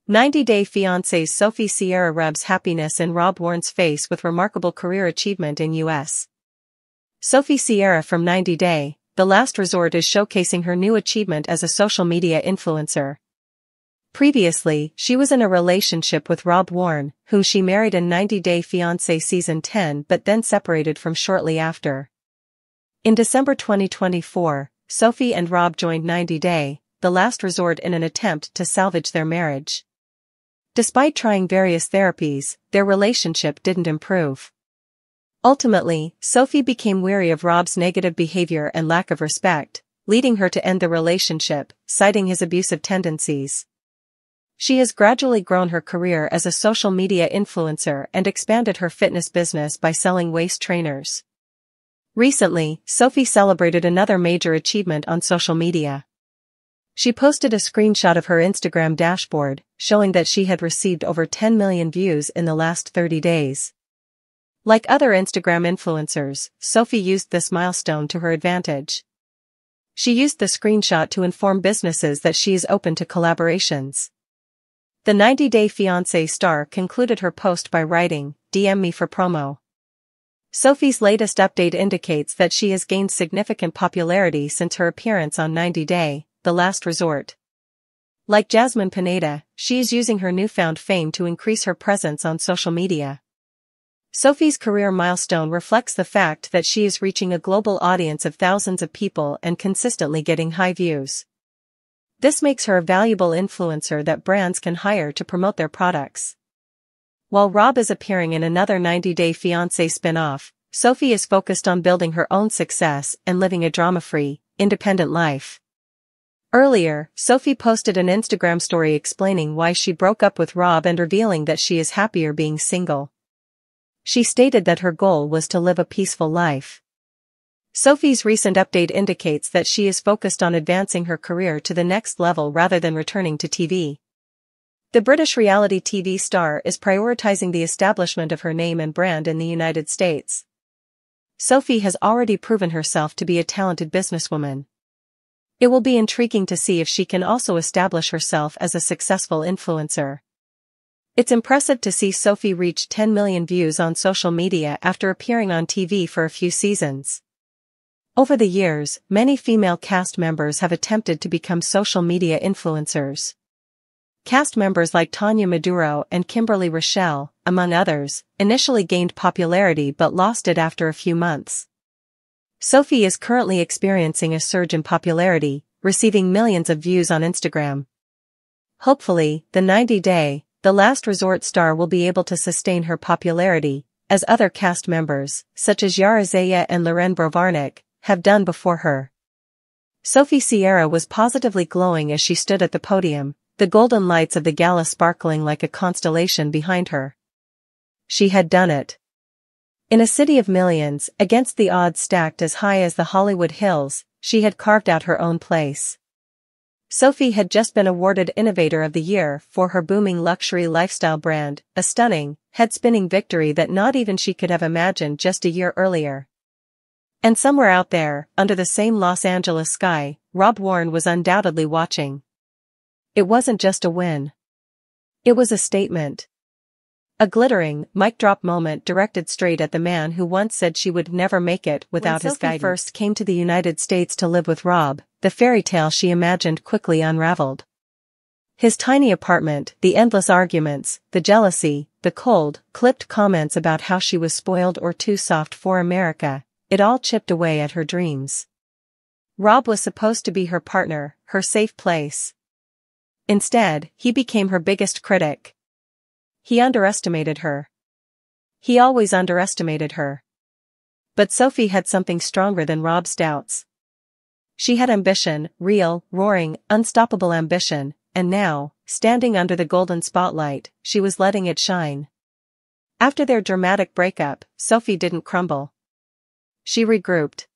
90-Day Fiancé's Sophie Sierra rubs happiness in Rob Warne's face with remarkable career achievement in U.S. Sophie Sierra from 90-Day, The Last Resort is showcasing her new achievement as a social media influencer. Previously, she was in a relationship with Rob Warne, whom she married in 90-Day Fiancé Season 10 but then separated from shortly after. In December 2024, Sophie and Rob joined 90-Day, The Last Resort in an attempt to salvage their marriage. Despite trying various therapies, their relationship didn't improve. Ultimately, Sophie became weary of Rob's negative behavior and lack of respect, leading her to end the relationship, citing his abusive tendencies. She has gradually grown her career as a social media influencer and expanded her fitness business by selling waist trainers. Recently, Sophie celebrated another major achievement on social media. She posted a screenshot of her Instagram dashboard, showing that she had received over 10 million views in the last 30 days. Like other Instagram influencers, Sophie used this milestone to her advantage. She used the screenshot to inform businesses that she is open to collaborations. The 90-Day Fiancé star concluded her post by writing, "DM me for promo." Sophie's latest update indicates that she has gained significant popularity since her appearance on 90-Day, The Last Resort. Like Jasmine Pineda, she is using her newfound fame to increase her presence on social media. Sophie's career milestone reflects the fact that she is reaching a global audience of thousands of people and consistently getting high views. This makes her a valuable influencer that brands can hire to promote their products. While Rob is appearing in another 90-Day Fiancé spin-off, Sophie is focused on building her own success and living a drama-free, independent life. Earlier, Sophie posted an Instagram story explaining why she broke up with Rob and revealing that she is happier being single. She stated that her goal was to live a peaceful life. Sophie's recent update indicates that she is focused on advancing her career to the next level rather than returning to TV. The British reality TV star is prioritizing the establishment of her name and brand in the United States. Sophie has already proven herself to be a talented businesswoman. It will be intriguing to see if she can also establish herself as a successful influencer. It's impressive to see Sophie reach 10 million views on social media after appearing on TV for a few seasons. Over the years, many female cast members have attempted to become social media influencers. Cast members like Tanya Maduro and Kimberly Rochelle, among others, initially gained popularity but lost it after a few months. Sophie is currently experiencing a surge in popularity, receiving millions of views on Instagram. Hopefully, the 90-Day, The Last Resort star will be able to sustain her popularity, as other cast members, such as Yara Zaya and Loren Brovarnik, have done before her. Sophie Sierra was positively glowing as she stood at the podium, the golden lights of the gala sparkling like a constellation behind her. She had done it. In a city of millions, against the odds stacked as high as the Hollywood Hills, she had carved out her own place. Sophie had just been awarded Innovator of the Year for her booming luxury lifestyle brand, a stunning, head-spinning victory that not even she could have imagined just a year earlier. And somewhere out there, under the same Los Angeles sky, Rob Warne was undoubtedly watching. It wasn't just a win. It was a statement. A glittering, mic-drop moment directed straight at the man who once said she would never make it without his guidance. When Sophie first came to the United States to live with Rob, the fairy tale she imagined quickly unraveled. His tiny apartment, the endless arguments, the jealousy, the cold, clipped comments about how she was spoiled or too soft for America, it all chipped away at her dreams. Rob was supposed to be her partner, her safe place. Instead, he became her biggest critic. He underestimated her. He always underestimated her. But Sophie had something stronger than Rob's doubts. She had ambition, real, roaring, unstoppable ambition, and now, standing under the golden spotlight, she was letting it shine. After their dramatic breakup, Sophie didn't crumble. She regrouped.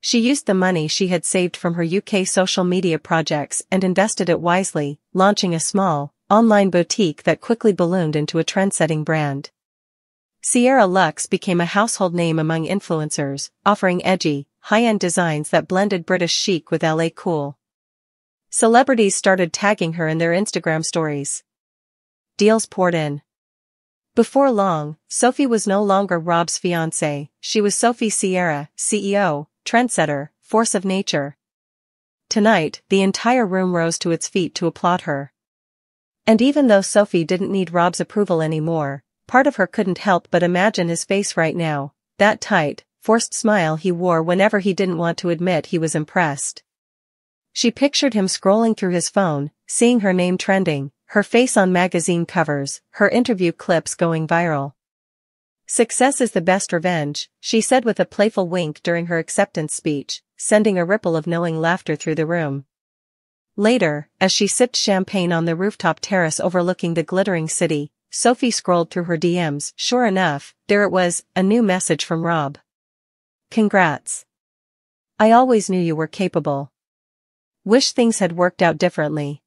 She used the money she had saved from her UK social media projects and invested it wisely, launching a small, online boutique that quickly ballooned into a trend-setting brand. Sierra Luxe became a household name among influencers, offering edgy, high-end designs that blended British chic with LA cool. Celebrities started tagging her in their Instagram stories. deals poured in. Before long, Sophie was no longer Rob's fiancé, she was Sophie Sierra, CEO, trendsetter, force of nature. Tonight, the entire room rose to its feet to applaud her. And even though Sophie didn't need Rob's approval anymore, part of her couldn't help but imagine his face right now, that tight, forced smile he wore whenever he didn't want to admit he was impressed. She pictured him scrolling through his phone, seeing her name trending, her face on magazine covers, her interview clips going viral. Success is the best revenge, she said with a playful wink during her acceptance speech, sending a ripple of knowing laughter through the room. Later, as she sipped champagne on the rooftop terrace overlooking the glittering city, Sophie scrolled through her DMs. Sure enough, there it was, a new message from Rob. Congrats. I always knew you were capable. Wish things had worked out differently.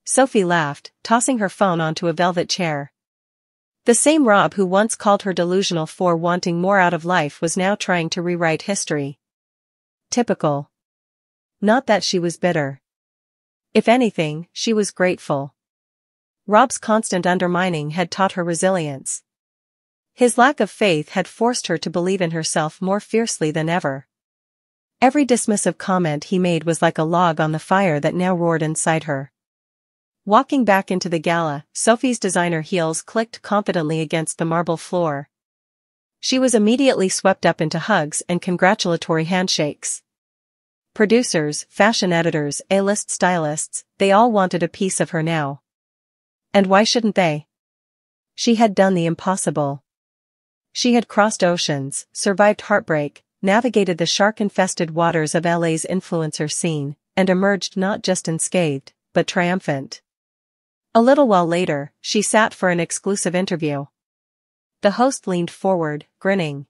Sophie laughed, tossing her phone onto a velvet chair. The same Rob who once called her delusional for wanting more out of life was now trying to rewrite history. Typical. Not that she was bitter. If anything, she was grateful. Rob's constant undermining had taught her resilience. His lack of faith had forced her to believe in herself more fiercely than ever. Every dismissive comment he made was like a log on the fire that now roared inside her. Walking back into the gala, Sophie's designer heels clicked confidently against the marble floor. She was immediately swept up into hugs and congratulatory handshakes. Producers, fashion editors, A-list stylists, they all wanted a piece of her now. And why shouldn't they? She had done the impossible. She had crossed oceans, survived heartbreak, navigated the shark-infested waters of LA's influencer scene, and emerged not just unscathed, but triumphant. A little while later, she sat for an exclusive interview. The host leaned forward, grinning.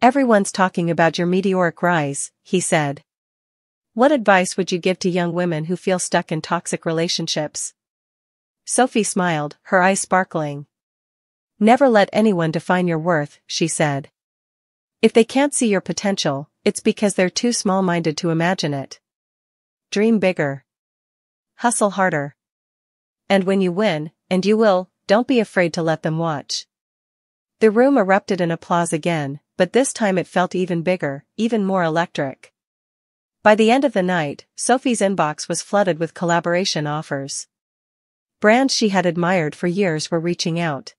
Everyone's talking about your meteoric rise, he said. What advice would you give to young women who feel stuck in toxic relationships? Sophie smiled, her eyes sparkling. Never let anyone define your worth, she said. If they can't see your potential, it's because they're too small-minded to imagine it. Dream bigger. Hustle harder. And when you win, and you will, don't be afraid to let them watch. The room erupted in applause again, but this time it felt even bigger, even more electric. By the end of the night, Sophie's inbox was flooded with collaboration offers. Brands she had admired for years were reaching out.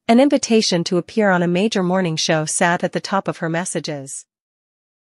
An invitation to appear on a major morning show sat at the top of her messages.